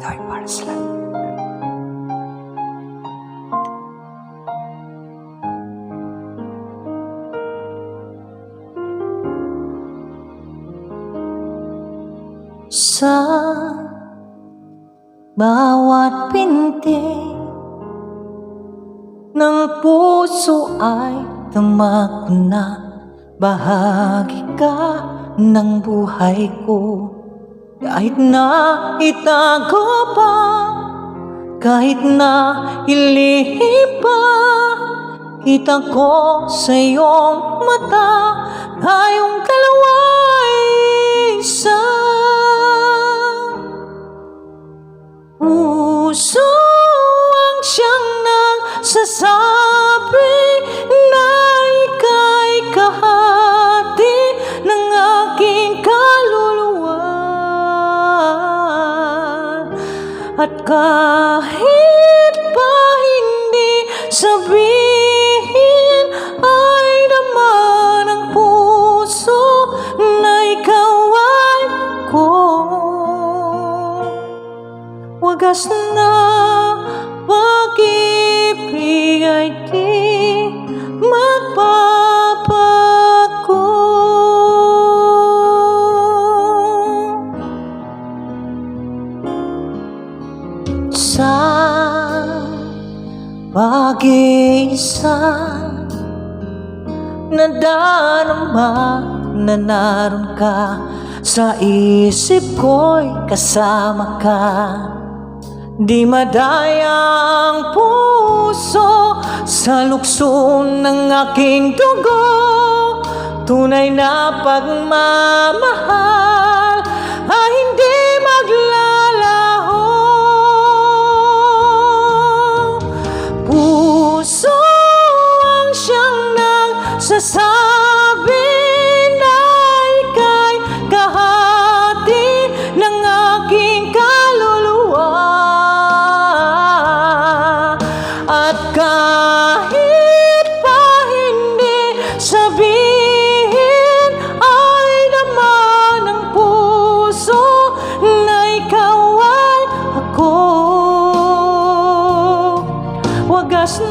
gawin para sa lahat. Sa bawat pintig ng puso ay tama ko na bahagi ka ng buhay ko. Kahit na itago pa, kahit na ilihim pa, kita ko sa iyong mata, tayong dalawa ay isa. Puso ang siyang nagsasabi na ika'y kahati ng aking kaluluwa. At kahit pa hindi sabihin, ay naman ang puso na ikaw ay ko. Wagas na pag-ibig ay di magbabago. Sa pag-iisa nadarama na naroon ka sa isip ko'y kasama ka. Di madaya ang puso sa lukso ng aking dugo. Tunay na pagmamahal ay hindi maglalaho. Puso ang siyang nagsasabi na ika'y kahati ng aking kaluluwa. At kahit pa hindi sabihin, ay naman ang puso na ikaw ay ako. Wagas